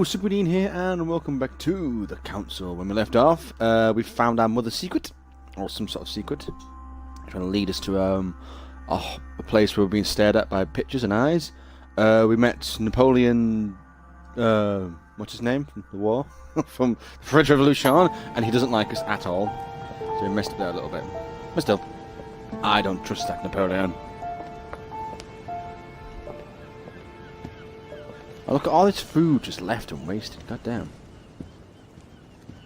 Hello, Superdean here, and welcome back to the council. When we left off, we found our mother's secret, or some sort of secret, trying to lead us to a place where we're being stared at by pictures and eyes. We met Napoleon, what's his name from the war, from the French Revolution, and he doesn't like us at all, so we messed up there a little bit. But still, I don't trust that Napoleon. Oh, look at all this food just left and wasted. God damn.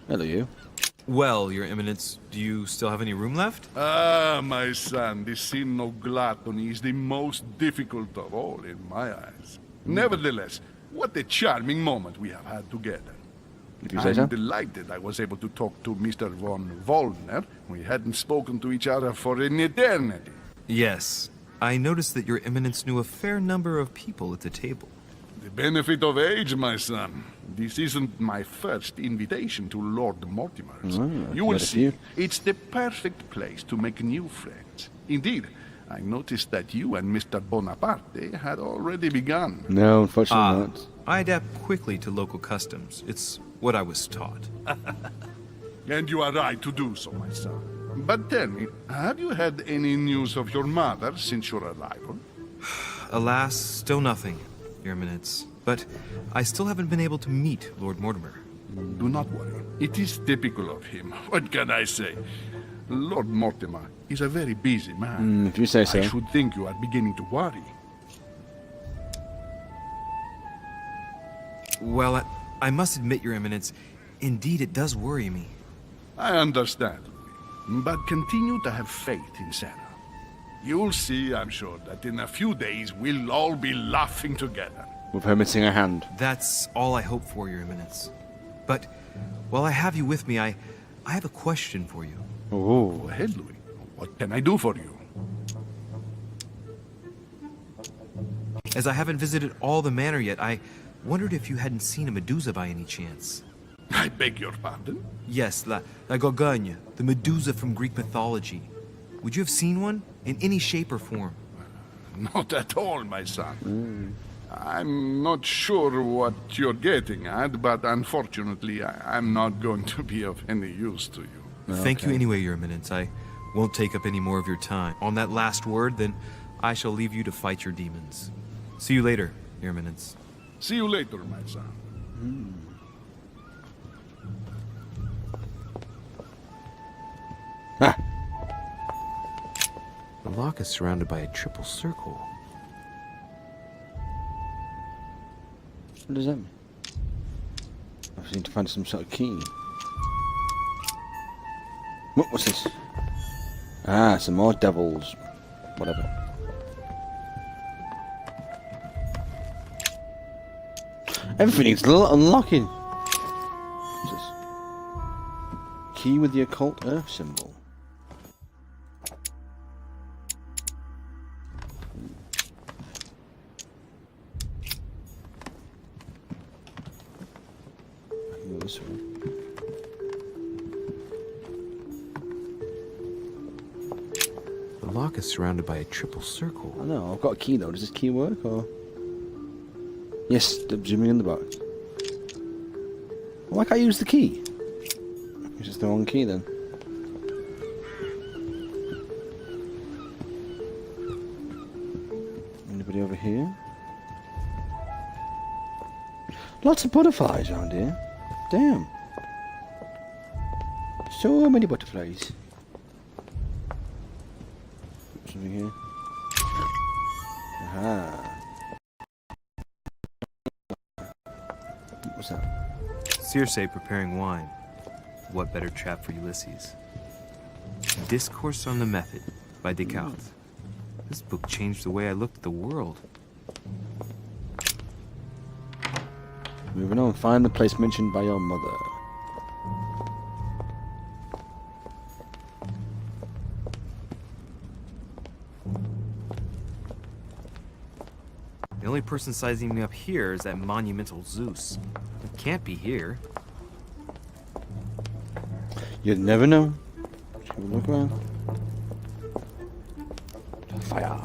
Hello, you. Well, Your Eminence, do you still have any room left? Ah, my son, the sin of gluttony is the most difficult of all in my eyes. Nevertheless, what a charming moment we have had together. If you say so. I'm delighted I was able to talk to Mr. von Wollner. We hadn't spoken to each other for an eternity. Yes. I noticed that Your Eminence knew a fair number of people at the table. The benefit of age, my son. This isn't my first invitation to Lord Mortimer's. You will see, it's the perfect place to make new friends. Indeed, I noticed that you and Mr. Bonaparte had already begun. No, unfortunately not. I adapt quickly to local customs. It's what I was taught. And you are right to do so, my son. But tell me, have you had any news of your mother since your arrival? Alas, still nothing, Your Eminence. But I still haven't been able to meet Lord Mortimer. Do not worry. It is typical of him. What can I say? Lord Mortimer is a very busy man. If you say so. I should think you are beginning to worry. Well, I must admit, Your Eminence, indeed it does worry me. I understand, but continue to have faith in Sarah. You'll see, I'm sure, that in a few days we'll all be laughing together. With her missing a hand. That's all I hope for, Your Eminence. But while I have you with me, I have a question for you. Oh. Go ahead, Louis. What can I do for you? As I haven't visited all the manor yet, I wondered if you hadn't seen a Medusa by any chance. I beg your pardon? Yes, la Gorgogne, the Medusa from Greek mythology. Would you have seen one? In any shape or form? Not at all, my son. I'm not sure what you're getting at, but unfortunately, I'm not going to be of any use to you. Okay. Thank you anyway, Your Eminence. I won't take up any more of your time. On that last word, then, I shall leave you to fight your demons. See you later, Your Eminence. See you later, my son. Ah. The lock is surrounded by a triple circle. What does that mean? I just need to find some sort of key. What's this? Ah, some more devils. Whatever. Everything needs unlocking. What's this? Key with the occult earth symbol. This way. The lock is surrounded by a triple circle. I know, I've got a key though. Does this key work or? Yes, zooming in the box. Why can't I use the key? Is this the wrong key then? Anybody over here? Lots of butterflies around here. Damn. So many butterflies. Something here. Aha. What's that? Circe preparing wine. What better trap for Ulysses? Discourse on the Method by Descartes. This book changed the way I looked at the world. Moving on, find the place mentioned by your mother. The only person sizing me up here is that monumental Zeus. It can't be here. You'd never know. Should we look around? Fire.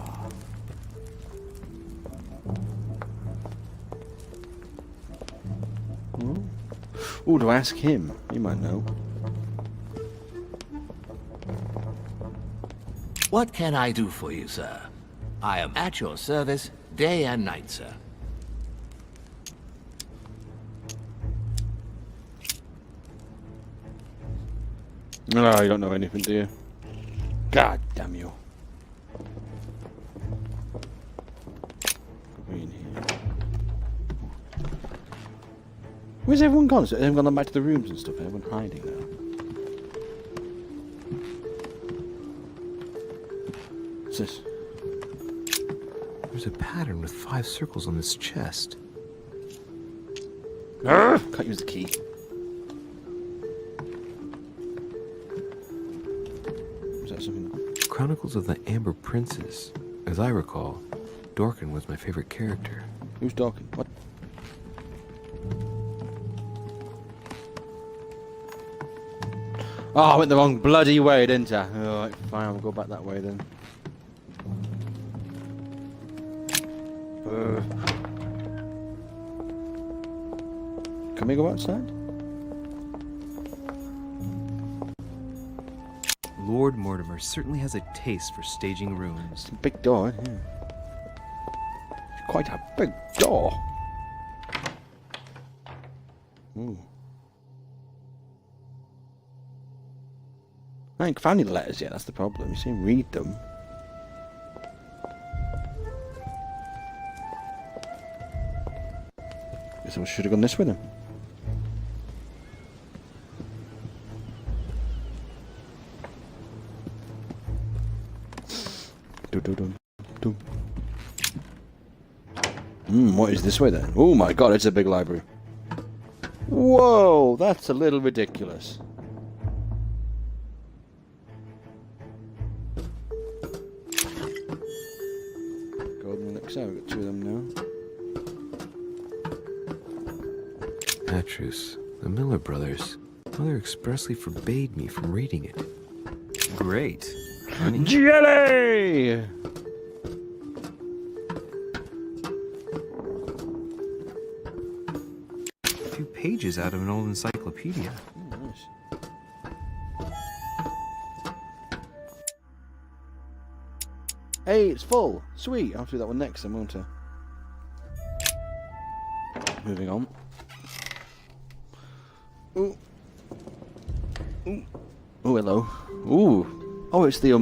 Ooh, do I ask him? He might know. What can I do for you, sir? I am at your service day and night, sir. No, you don't know anything, do you? God damn you. Green here. Where's everyone gone? So everyone gone back to the rooms and stuff? Everyone hiding now. What's this? There's a pattern with 5 circles on this chest. Can't use the key. Is that something? Chronicles of the Amber Princes. As I recall, Dorkin was my favorite character. Who's talking? What? Oh, I went the wrong bloody way, didn't I? Alright, fine, I'll go back that way then. Can we go outside? Lord Mortimer certainly has a taste for staging ruins. It's a big door, yeah. It's quite a big door. Ooh. I ain't found any letters yet, that's the problem. You see him read them. Guess I should have gone this way then. What is this way then? Oh my god, it's a big library. Whoa, that's a little ridiculous. Golden elixir, we've got 2 of them now. Petrus, the Miller brothers. Mother expressly forbade me from reading it. Great. Honey. Jelly! A few pages out of an old encyclopedia. Oh, nice. Hey, it's full. Sweet. I'll do that one next then, won't I? Moving on. Ooh. Ooh. Oh, hello. Ooh. Oh, it's the, don't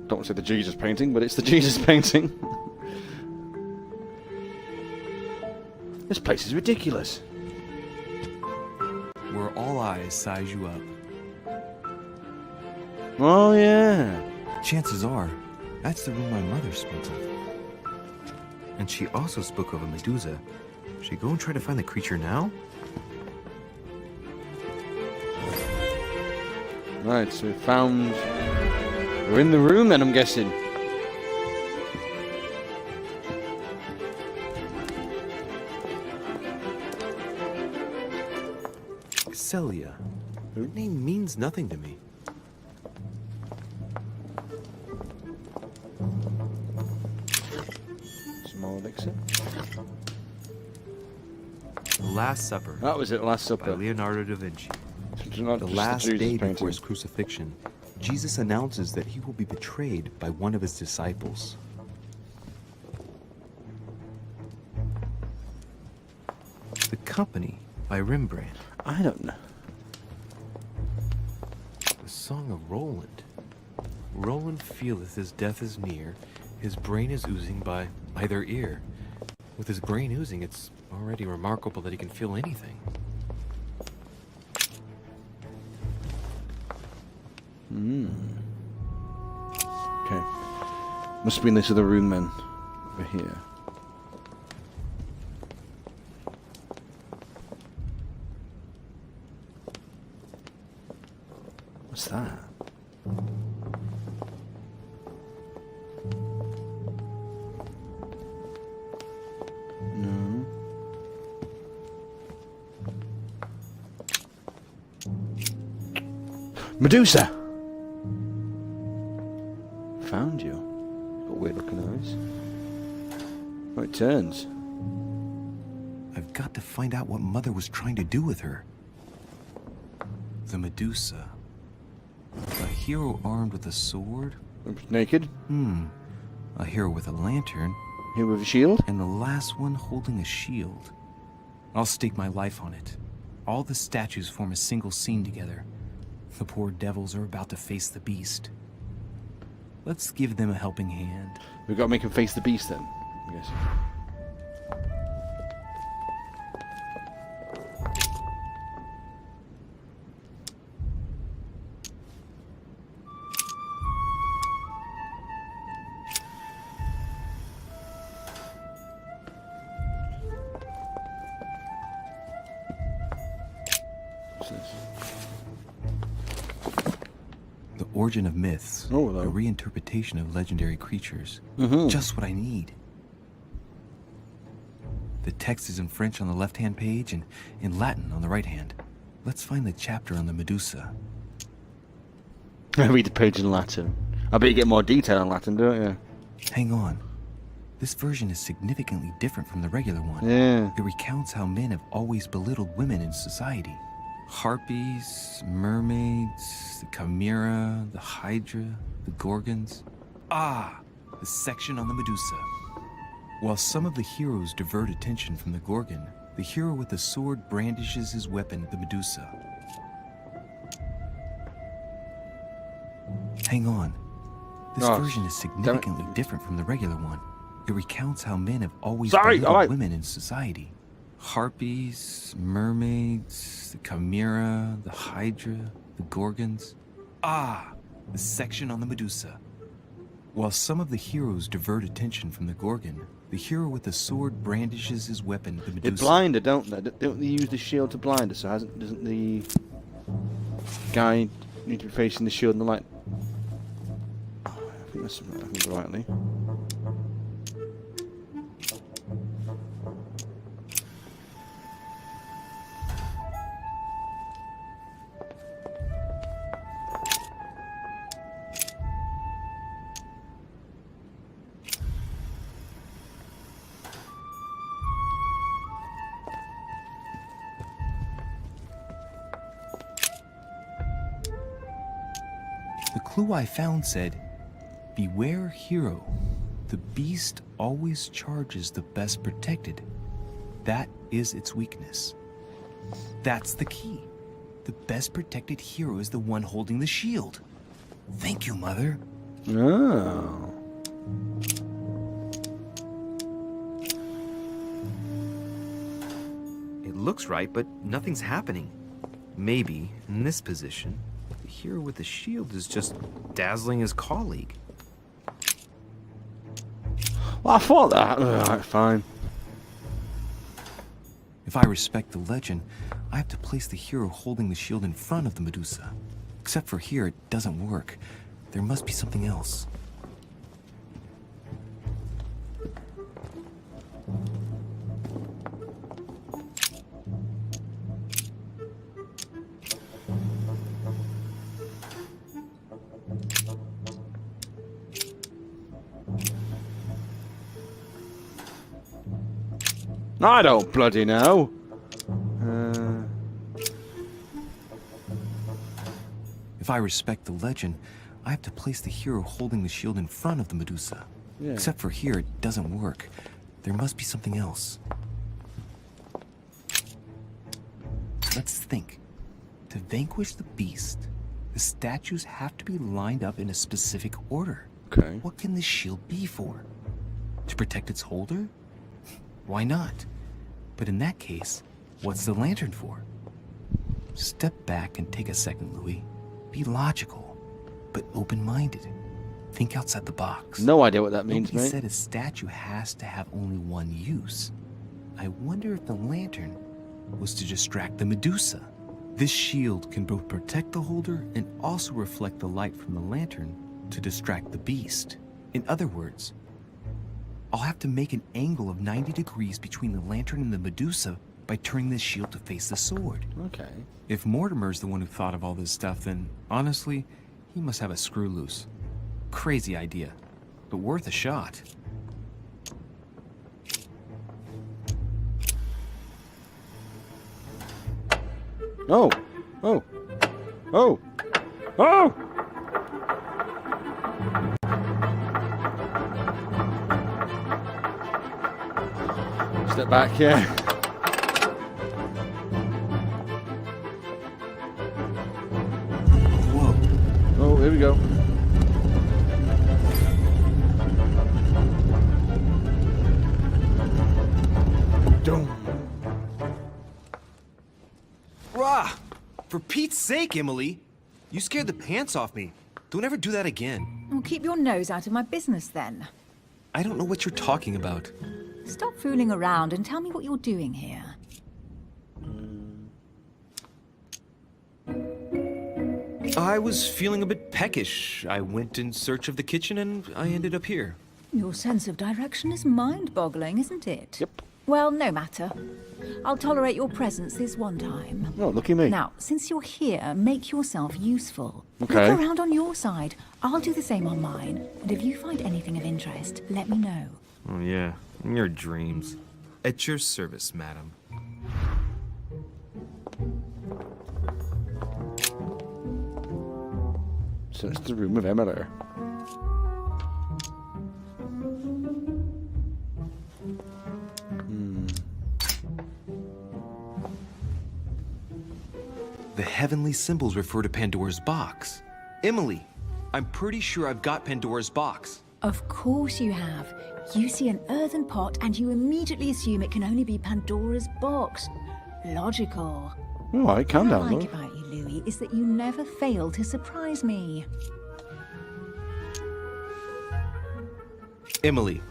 want to say the Jesus painting, but it's the Jesus painting. This place is ridiculous. Where all eyes size you up. Oh, yeah. Chances are, that's the room my mother spoke of. And she also spoke of a Medusa. Should we go and try to find the creature now? Right, so we found... We're in the room then, I'm guessing. Celia. Her name means nothing to me. Small elixir. The Last Supper. That was it, Last By Supper. Leonardo da Vinci. Not The just last Jesus day painting. before his crucifixion, Jesus announces that he will be betrayed by one of his disciples. The Company by Rembrandt. I don't know. The Song of Roland. Roland feeleth his death is near, his brain is oozing by either ear. With his brain oozing, it's already remarkable that he can feel anything. Okay. Must be in this other room then. Over here. What's that? No. Medusa! Found you. Got weird looking eyes. Oh, it turns. I've got to find out what Mother was trying to do with her. The Medusa. A hero armed with a sword? Naked. A hero with a lantern. Him with a shield. And the last one holding a shield. I'll stake my life on it. All the statues form a single scene together. The poor devils are about to face the beast. Let's give them a helping hand. We've got to make him face the beast then, I guess. The Origin of Myths. Oh, hello. A reinterpretation of legendary creatures. Just what I need. The text is in French on the left-hand page and in Latin on the right hand. Let's find the chapter on the Medusa. I read the page in Latin. I bet you get more detail in Latin, don't you? Hang on. This version is significantly different from the regular one. Yeah. It recounts how men have always belittled women in society. Harpies, mermaids, the chimera, the hydra, the gorgons. The section on the Medusa. While some of the heroes divert attention from the gorgon, the hero with the sword brandishes his weapon, the Medusa. Hang on. This version is significantly different from the regular one. It recounts how men have always belittled women in society. Harpies, mermaids, the chimera, the hydra, the gorgons. The section on the Medusa. While some of the heroes divert attention from the gorgon, the hero with the sword brandishes his weapon, the Medusa. They blind her, don't they? Don't they use the shield to blind her? So doesn't the guy need to be facing the shield and the light? I think that's something I think rightly. The clue I found said, "Beware hero. The beast always charges the best protected. That is its weakness." That's the key. The best protected hero is the one holding the shield. Thank you, Mother. Oh. It looks right, but nothing's happening. Maybe, in this position, the hero with the shield is just dazzling his colleague. Well, I thought that. Alright, fine. If I respect the legend, I have to place the hero holding the shield in front of the Medusa. Except for here, it doesn't work. There must be something else. I don't bloody know. If I respect the legend, I have to place the hero holding the shield in front of the Medusa. Yeah. Except for here, it doesn't work. There must be something else. Let's think. To vanquish the beast, the statues have to be lined up in a specific order. Okay. What can this shield be for? To protect its holder? Why not? But in that case, what's the lantern for? Step back and take a second, Louis. Be logical, but open-minded. Think outside the box. No idea what that means, Nobody mate. said a statue has to have only one use. I wonder if the lantern was to distract the Medusa. This shield can both protect the holder and also reflect the light from the lantern to distract the beast. In other words, I'll have to make an angle of 90 degrees between the lantern and the Medusa by turning this shield to face the sword. Okay. If Mortimer's the one who thought of all this stuff, then honestly, he must have a screw loose. Crazy idea, but worth a shot. Oh! Oh! Oh! Oh! Step back, yeah. Whoa. Oh, here we go. Doom. Rah! For Pete's sake, Emily! You scared the pants off me. Don't ever do that again. Well, keep your nose out of my business then. I don't know what you're talking about. Stop fooling around and tell me what you're doing here. I was feeling a bit peckish. I went in search of the kitchen and I ended up here. Your sense of direction is mind-boggling, isn't it? Yep. Well, no matter. I'll tolerate your presence this one time. Oh, look at me. Now, since you're here, make yourself useful. Okay. Look around on your side. I'll do the same on mine. And if you find anything of interest, let me know. Oh, yeah. In your dreams. At your service, madam. So it's the room of Emily. The heavenly symbols refer to Pandora's box. Emily, I'm pretty sure I've got Pandora's box. Of course you have. You see an earthen pot and you immediately assume it can only be Pandora's box. Logical. All right, calm What I down, like love. about you, Louis, is that you never fail to surprise me. Emily,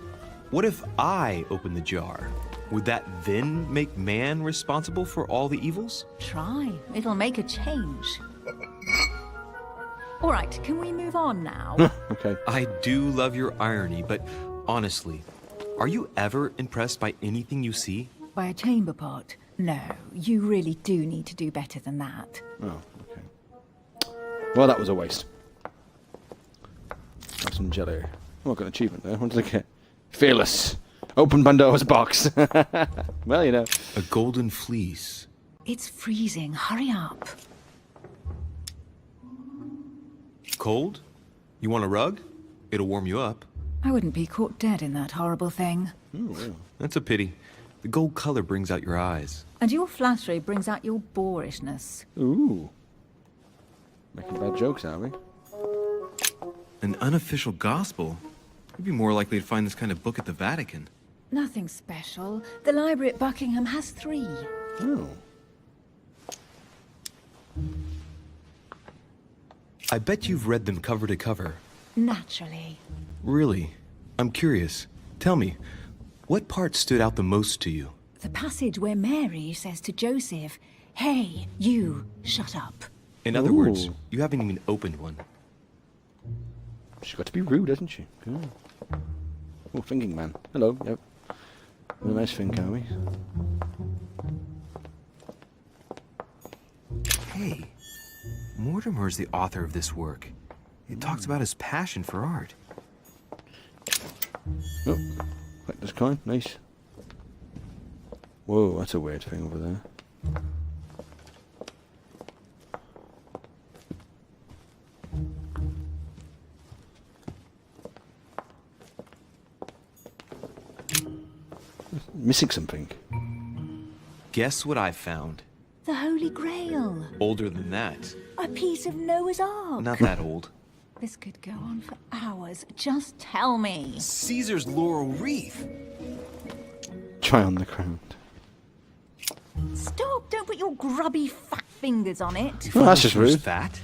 what if I open the jar? Would that then make man responsible for all the evils? Try. It'll make a change. All right, can we move on now? Okay. I do love your irony, but honestly, are you ever impressed by anything you see? By a chamber pot? No, you really do need to do better than that. Oh, okay. Well, that was a waste. Have some jelly. Oh, I got an achievement there. What did I get? Fearless. Open Pandora's box. Well, you know. A golden fleece. It's freezing. Hurry up. Cold? You want a rug? It'll warm you up. I wouldn't be caught dead in that horrible thing. That's a pity. The gold color brings out your eyes. And your flattery brings out your boorishness. Ooh. Making bad jokes, are we? An unofficial gospel? You'd be more likely to find this kind of book at the Vatican. Nothing special. The library at Buckingham has 3. Oh. I bet you've read them cover to cover. Naturally. Really? I'm curious. Tell me, what part stood out the most to you? The passage where Mary says to Joseph, "Hey, you, shut up." In other words, Ooh. you haven't even opened one. She's got to be rude, hasn't she? Yeah. Oh, thinking man. Hello. Yep. A nice thing, can we? Hey, Mortimer's the author of this work. It talks about his passion for art. Oh, collect this coin. Nice. Whoa, that's a weird thing over there. Missing something. Guess what I found? The Holy Grail. Older than that. A piece of Noah's Ark. Not that old. This could go on for hours. Just tell me. Caesar's laurel wreath. Try on the crown. Stop! Don't put your grubby fat fingers on it. Oh, that's just Who's rude. fat?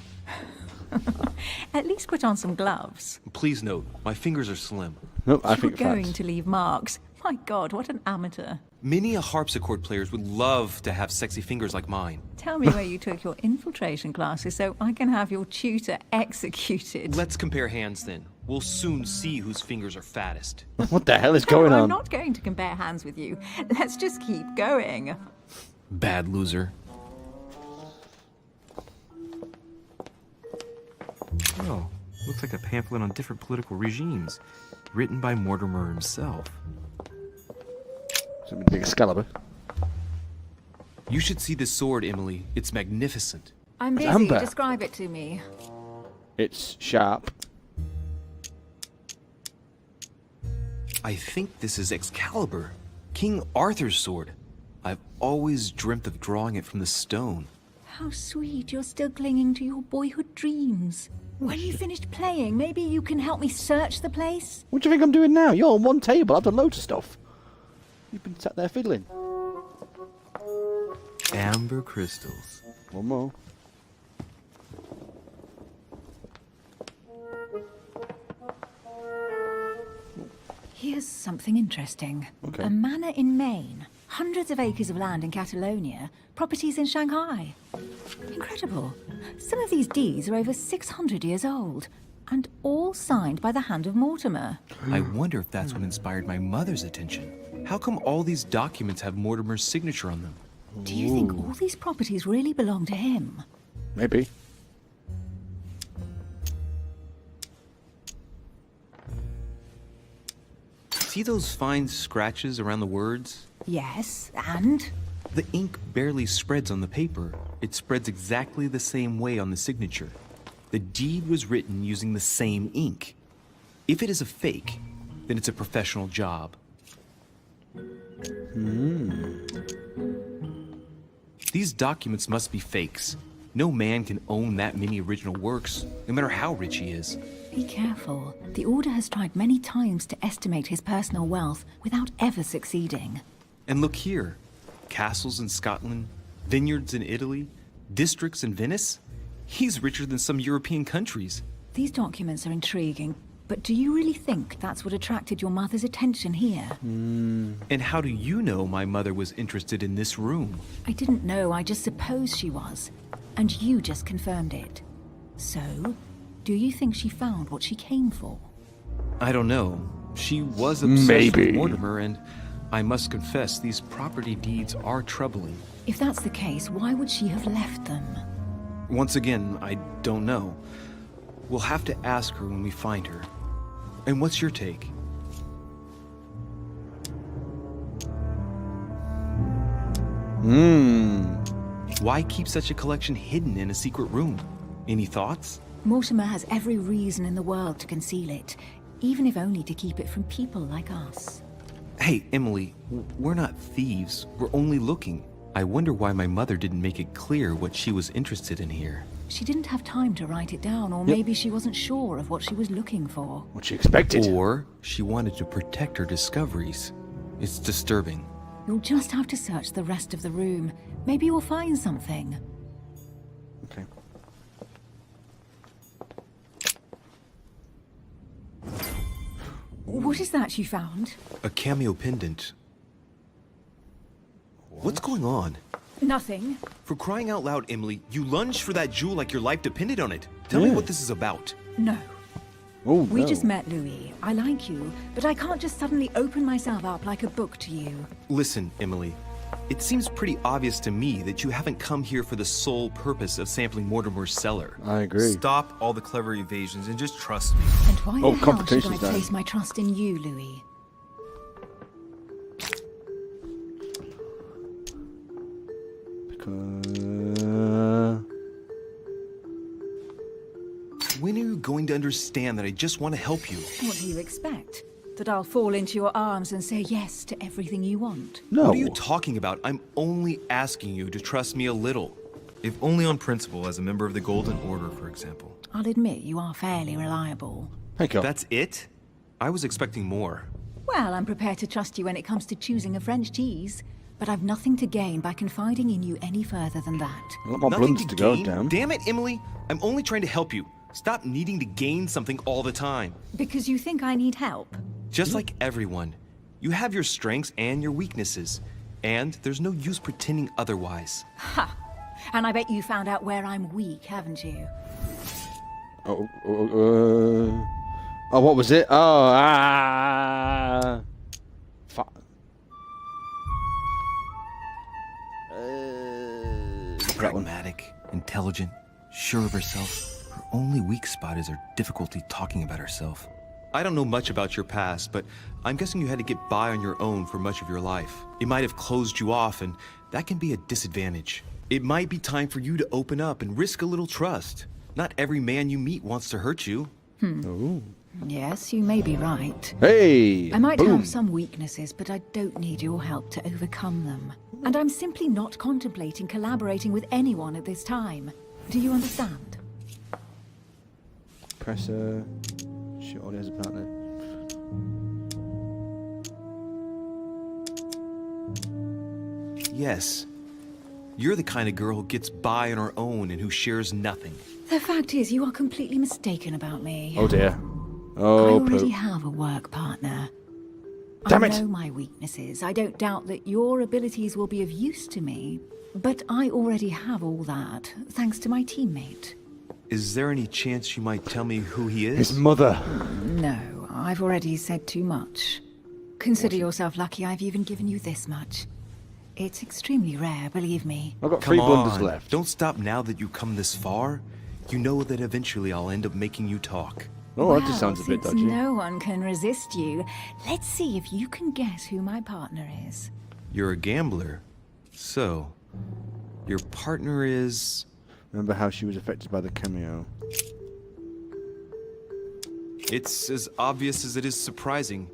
At least put on some gloves. Please note, my fingers are slim. Nope, I You're think going facts. to leave marks. My God, what an amateur. Many a harpsichord players would love to have sexy fingers like mine. Tell me where you took your infiltration classes so I can have your tutor executed. Let's compare hands then. We'll soon see whose fingers are fattest. What the hell is No, going I'm on? not going to compare hands with you. Let's just keep going. Bad loser. Oh, looks like a pamphlet on different political regimes, written by Mortimer himself. It's a big Excalibur. You should see this sword, Emily. It's magnificent. I'm busy. amber. Describe it to me. It's sharp. I think this is Excalibur, King Arthur's sword. I've always dreamt of drawing it from the stone. How sweet. You're still clinging to your boyhood dreams. When you finished playing, maybe you can help me search the place? What do you think I'm doing now? You're on one table. I've done loads of stuff. You've been sat there fiddling. Amber crystals. One more. Here's something interesting. Okay. A manor in Maine, hundreds of acres of land in Catalonia, properties in Shanghai. Incredible. Some of these deeds are over 600 years old, and all signed by the hand of Mortimer. I wonder if that's what inspired my mother's attention. How come all these documents have Mortimer's signature on them? Do you think all these properties really belong to him? Maybe. See those fine scratches around the words? Yes, and? The ink barely spreads on the paper. It spreads exactly the same way on the signature. The deed was written using the same ink. If it is a fake, then it's a professional job. These documents must be fakes. No man can own that many original works, no matter how rich he is. Be careful. The Order has tried many times to estimate his personal wealth without ever succeeding. And look here. Castles in Scotland, vineyards in Italy, districts in Venice. He's richer than some European countries. These documents are intriguing, but do you really think that's what attracted your mother's attention here? And how do you know my mother was interested in this room? I didn't know, I just supposed she was. And you just confirmed it. So, do you think she found what she came for? I don't know. She was obsessed with Mortimer, and I must confess these property deeds are troubling. If that's the case, why would she have left them? Once again, I don't know. We'll have to ask her when we find her. And what's your take? Why keep such a collection hidden in a secret room? Any thoughts? Mortimer has every reason in the world to conceal it, even if only to keep it from people like us. Hey, Emily, we're not thieves. We're only looking. I wonder why my mother didn't make it clear what she was interested in here. She didn't have time to write it down, or maybe she wasn't sure of what she was looking for. What she expected. Or she wanted to protect her discoveries. It's disturbing. You'll just have to search the rest of the room. Maybe you'll find something. Okay. What is that you found? A cameo pendant. What's going on? Nothing. For crying out loud, Emily, you lunged for that jewel like your life depended on it. Tell me what this is about. No. Oh, We no. just met, Louis. I like you, but I can't just suddenly open myself up like a book to you. Listen, Emily. It seems pretty obvious to me that you haven't come here for the sole purpose of sampling Mortimer's cellar. I agree. Stop all the clever evasions and just trust me. And why Oh, the hell should I competition's down. place my trust in you, Louis? When are you going to understand that I just want to help you? What do you expect? That I'll fall into your arms and say yes to everything you want? No. What are you talking about? I'm only asking you to trust me a little. If only on principle, as a member of the Golden Order, for example. I'll admit you are fairly reliable. Thank you. That's it? I was expecting more. Well, I'm prepared to trust you when it comes to choosing a French cheese, but I've nothing to gain by confiding in you any further than that. A lot more Nothing blunders to go gain? down. Damn it, Emily. I'm only trying to help you. Stop needing to gain something all the time. Because you think I need help? Just like everyone, you have your strengths and your weaknesses, and there's no use pretending otherwise. Ha! And I bet you found out where I'm weak, haven't you? Oh, what was it? Oh, Pragmatic, intelligent, sure of herself. Her only weak spot is her difficulty talking about herself. I don't know much about your past, but I'm guessing you had to get by on your own for much of your life. It might have closed you off, and that can be a disadvantage. It might be time for you to open up and risk a little trust. Not every man you meet wants to hurt you. Oh. Yes, you may be right. Hey! I might boom. have some weaknesses, but I don't need your help to overcome them. And I'm simply not contemplating collaborating with anyone at this time. Do you understand? Press shoot audio as a partner. Yes. You're the kind of girl who gets by on her own and who shares nothing. The fact is, you are completely mistaken about me. Oh dear. I Oh, already poop. have a work partner. Damn I it! know my weaknesses. I don't doubt that your abilities will be of use to me. But I already have all that, thanks to my teammate. Is there any chance you might tell me who he is? His mother. No, I've already said too much. Consider yourself lucky I've even given you this much. It's extremely rare, believe me. I've got Come 3 blunders on, left. don't stop now that you've come this far. You know that eventually I'll end up making you talk. Oh, that just sounds a bit since dodgy. no one can resist you, let's see if you can guess who my partner is. You're a gambler. So, your partner is... Remember how she was affected by the cameo? It's as obvious as it is surprising.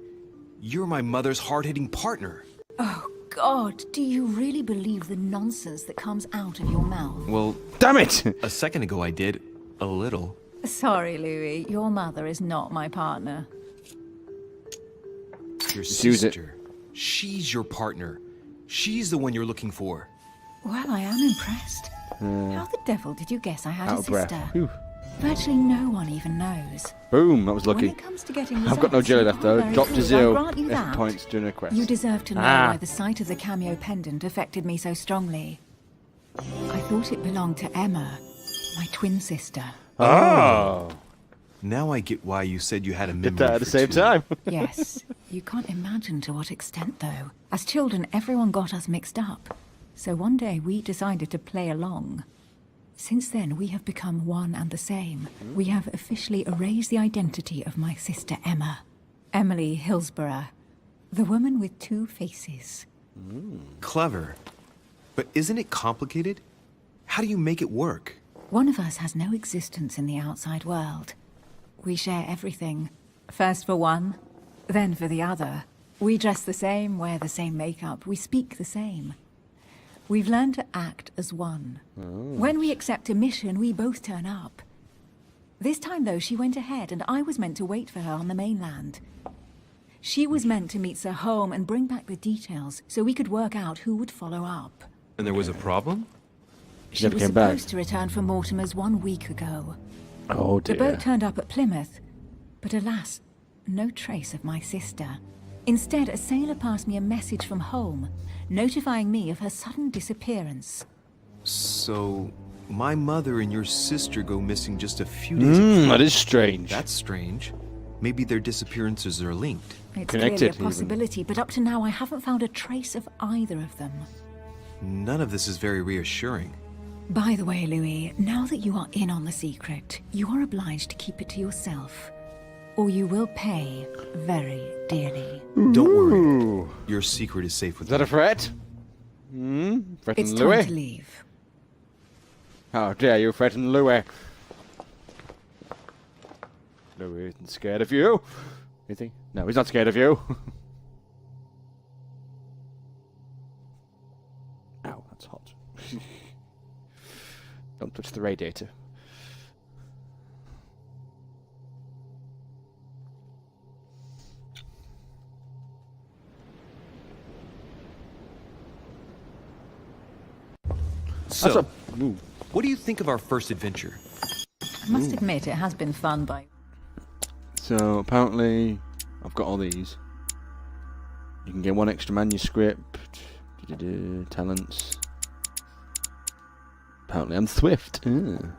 You're my mother's hard-hitting partner. Oh, God, do you really believe the nonsense that comes out of your mouth? Well, Damn it! a second ago I did. A little. Sorry, Louis, your mother is not my partner. Your Just use it. sister. She's your partner. She's the one you're looking for. Well, I am impressed. How the devil did you guess I had Out a of breath. sister? Whew. Virtually no one even knows. Boom, that was When lucky. it comes to getting I've got no results, jelly you left are though. very Drop to good, 0 I grant you F that. points during a quest. You deserve to know Ah. why the sight of the cameo pendant affected me so strongly. I thought it belonged to Emma, my twin sister. Oh! Now I get why you said you had a memory Did that at the for same two. time. Yes, you can't imagine to what extent, though. As children, everyone got us mixed up. So one day we decided to play along. Since then, we have become one and the same. We have officially erased the identity of my sister Emma. Emily Hillsborough. The woman with 2 faces. Clever. But isn't it complicated? How do you make it work? One of us has no existence in the outside world. We share everything. First for one, then for the other. We dress the same, wear the same makeup, we speak the same. We've learned to act as one. When we accept a mission, we both turn up. This time, though, she went ahead, and I was meant to wait for her on the mainland. She was meant to meet Sir Home and bring back the details so we could work out who would follow up. And there was a problem? She never was came back. supposed to return from Mortimer's 1 week ago. Oh The dear. boat turned up at Plymouth, but alas, no trace of my sister. Instead, a sailor passed me a message from home, notifying me of her sudden disappearance. So, my mother and your sister go missing just a few days apart. That is strange. That's strange. Maybe their disappearances are linked. It's Connected, clearly even. a possibility, but up to now I haven't found a trace of either of them. None of this is very reassuring. By the way, Louis, now that you are in on the secret, you are obliged to keep it to yourself, or you will pay very dearly. Don't worry. Ooh. Your secret is safe with Is that me. a threat? It's Threaten time Louis? to leave. How dare you threaten Louis? Louis isn't scared of you. You think? No, he's not scared of you. Ow, that's hot. Don't touch the radiator. So, That's a... Ooh. what do you think of our first adventure? I must admit, it has been fun by... So apparently, I've got all these. You can get 1 extra manuscript. Talents. Apparently, I'm swift. To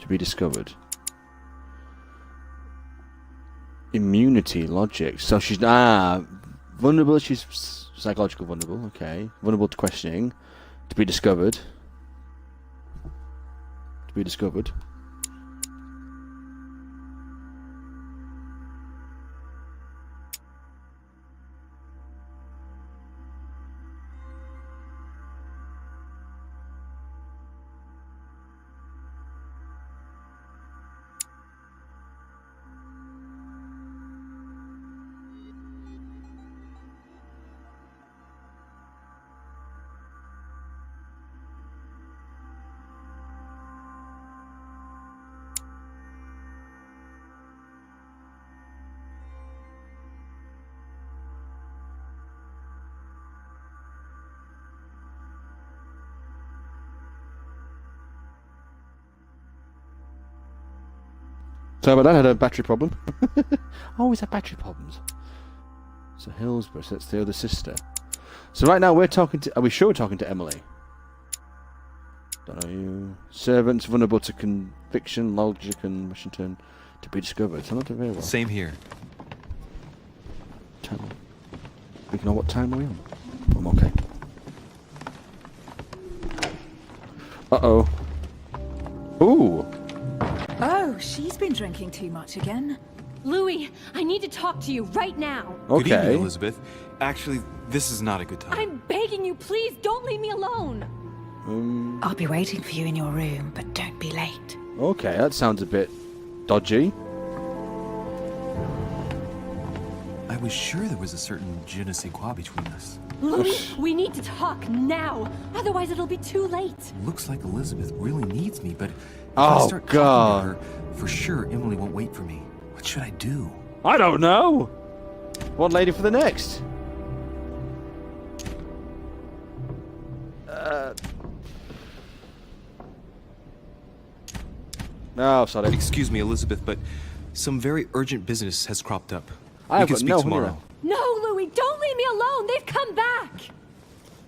be discovered. Immunity, logic. So she's vulnerable. She's psychological vulnerable. Okay, vulnerable to questioning. To be discovered. To be discovered. Sorry about that, I had a battery problem. Always have battery problems. So Hillsborough, so that's the other sister. So right now we're talking to... Are we sure we're talking to Emily? Don't know you. Servants vulnerable to conviction, logic and Washington to be discovered. So not very well. Same here. Time. We know what time are we on? I'm okay. Uh-oh. Ooh. Oh, she's been drinking too much again. Louis, I need to talk to you right now. Okay. Good evening, Elizabeth. Actually, this is not a good time. I'm begging you, please don't leave me alone. I'll be waiting for you in your room, but don't be late. Okay, that sounds a bit dodgy. I was sure there was a certain je ne sais quoi between us. Louis, we need to talk now. Otherwise, it'll be too late. Looks like Elizabeth really needs me, but if Oh, I start God. talking to her, for sure Emily won't wait for me. What should I do? I don't know. One lady for the next. No, sorry. Excuse me, Elizabeth, but some very urgent business has cropped up. I We have can got speak no tomorrow. hero. No, Louis, don't leave me alone. They've come back.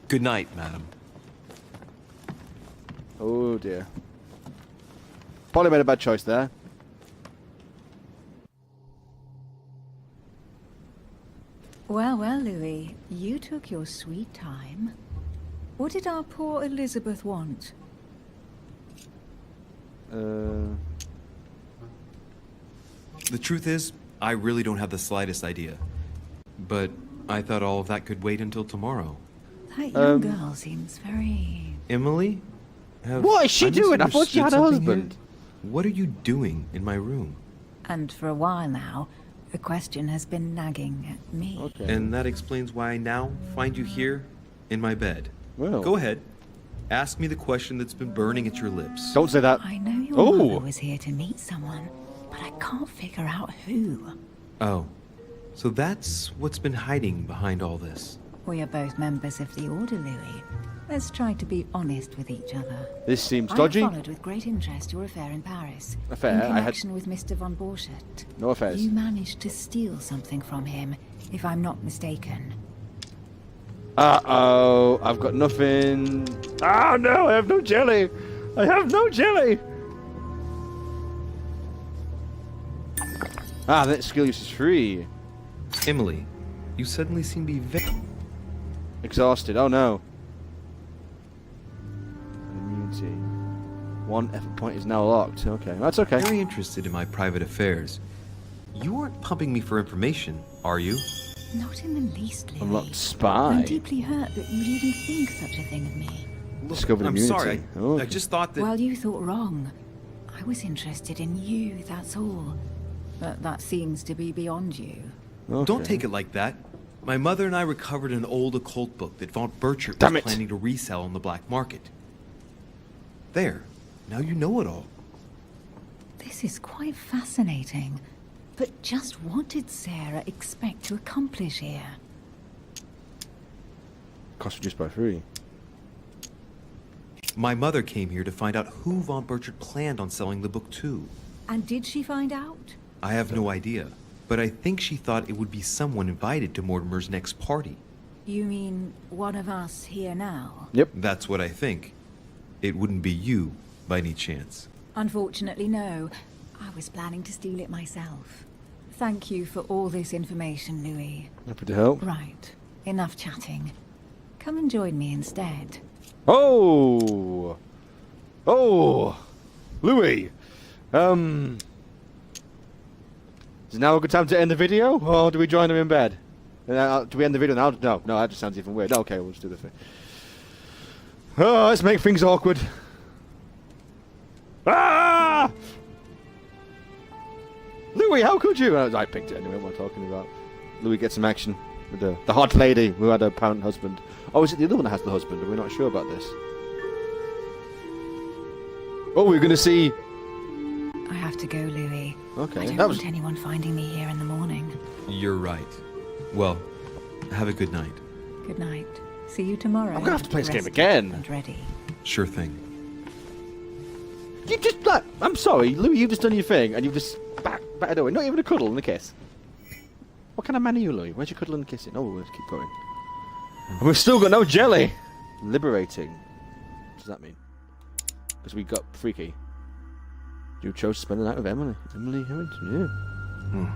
Good night, madam. Oh dear. Probably made a bad choice there. Well, well, Louis, you took your sweet time. What did our poor Elizabeth want? The truth is, I really don't have the slightest idea. But I thought all of that could wait until tomorrow. That young girl seems very... Emily? What is she doing? I thought she had a misunderstood something husband. here? What are you doing in my room? And for a while now, the question has been nagging at me. Okay. And that explains why I now find you here in my bed. Well. Go ahead. Ask me the question that's been burning at your lips. Don't say that. I know your Oh. mother was here to meet someone, but I can't figure out who. Oh. So that's what's been hiding behind all this. We are both members of the Order, Louis. Let's try to be honest with each other. This seems I dodgy. followed with great interest your affair in Paris. Affair? In I had- connection with Mr. von Borchardt. No affairs. You managed to steal something from him, if I'm not mistaken. Uh-oh. I've got nothing. Oh no, I have no jelly. I have no jelly. Ah, that skill use is free. Emily, you suddenly seem to be very... Exhausted. Oh no. Immunity. One effort point is now locked. Okay, that's okay. very interested in my private affairs. You aren't pumping me for information, are you? Not in the least, Louis. Unlocked spy. I'm deeply hurt that you'd even think such a thing of me. Discovered I'm immunity. sorry, I Okay. just thought that... Well, you thought wrong. I was interested in you, that's all. But that seems to be beyond you. Okay. Don't take it like that. My mother and I recovered an old occult book that von Burchard Damn was it. planning to resell on the black market. There. Now you know it all. This is quite fascinating. But just what did Sarah expect to accomplish here? Cost reduced by 3. My mother came here to find out who von Burchard planned on selling the book to. And did she find out? I have no idea, but I think she thought it would be someone invited to Mortimer's next party. You mean one of us here now? Yep. That's what I think. It wouldn't be you, by any chance. Unfortunately, no. I was planning to steal it myself. Thank you for all this information, Louis. Happy to help. Right. Enough chatting. Come and join me instead. Oh! Oh! Louis! Is now a good time to end the video? Or do we join them in bed? Do we end the video now? No, that just sounds even weird. Okay, we'll just do the thing. Oh, let's make things awkward. Ah! Louis, how could you? I picked it anyway, what am I talking about? Louis gets some action with the hot lady who had a apparent husband. Oh, is it the other one that has the husband? Are we not sure about this? Oh, we're going to see... I have to go, Louis. Okay, I don't that want was... anyone finding me here in the morning. You're right. Well, have a good night. Good night. See you tomorrow. I'm gonna have to play this game Rested again. And ready. Sure thing. You just like, I'm sorry, Louis, you've just done your thing and you've just battered away. Not even a cuddle and a kiss. What kind of man are you, Louis? Where's your cuddle and kissing? Oh, we'll keep going. And we've still got no jelly. Liberating. What does that mean? Because we got freaky. You chose to spend the night with Emily. Emily Harrington, yeah.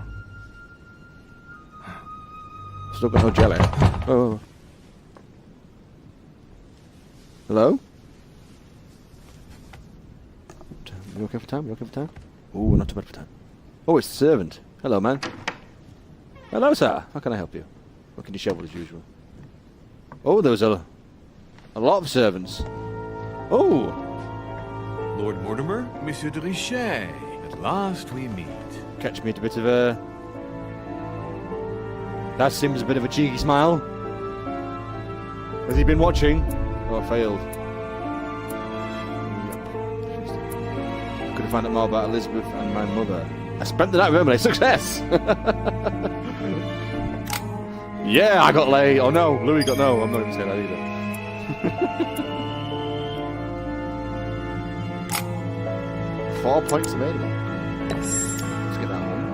Still got no jelly. Oh. Hello? You okay for time? You okay for time? Oh, not too bad for time. Oh, it's the servant. Hello, man. Hello, sir. How can I help you? What can you shovel as usual? Oh, there was a lot of servants. Oh! Lord Mortimer, Monsieur de Richet. At last we meet. Catch me at a bit of a... That seems a bit of a cheeky smile. Has he been watching? Oh, I failed. Yep. Could have found out more about Elizabeth and my mother. I spent the night with Emily. Success! Yeah, I got laid. Oh no, Louis got no. I'm not even saying that either. 4 points available. Let's get that one.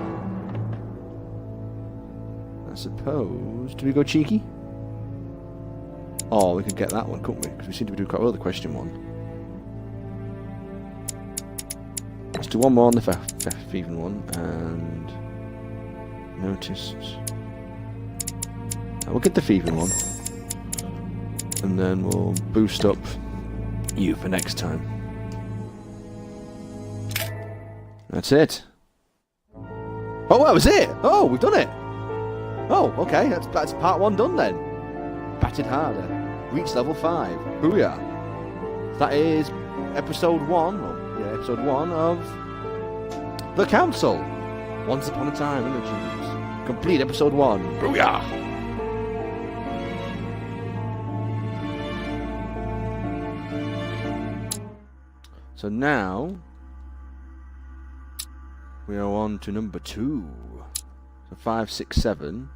I suppose. Do we go cheeky? Oh, we could get that one, couldn't we? Because we seem to be doing quite well the question one. Let's do one more on the thieving one and noticed. We'll get the thieving one, and then we'll boost up you for next time. That's it. Oh, that was it. Oh, we've done it. Oh, okay. That's part 1 done then. Batted harder. Reach level 5. Booyah. That is episode 1. Well, yeah, episode 1 of The Council. Once upon a time in the Jews. Complete episode 1. Booyah. So now we are on to number 2. So 5, 6, 7.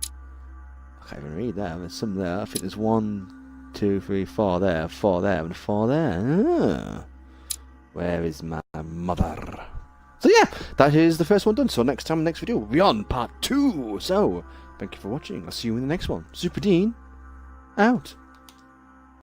I can't even read that. There's some there. I think there's 1, 2, 3, 4 there, 4 there, and 4 there. Ah. Where is my mother? So yeah, that is the first one done. So next time, next video, we'll be on part 2. So thank you for watching. I'll see you in the next one. Superdean out.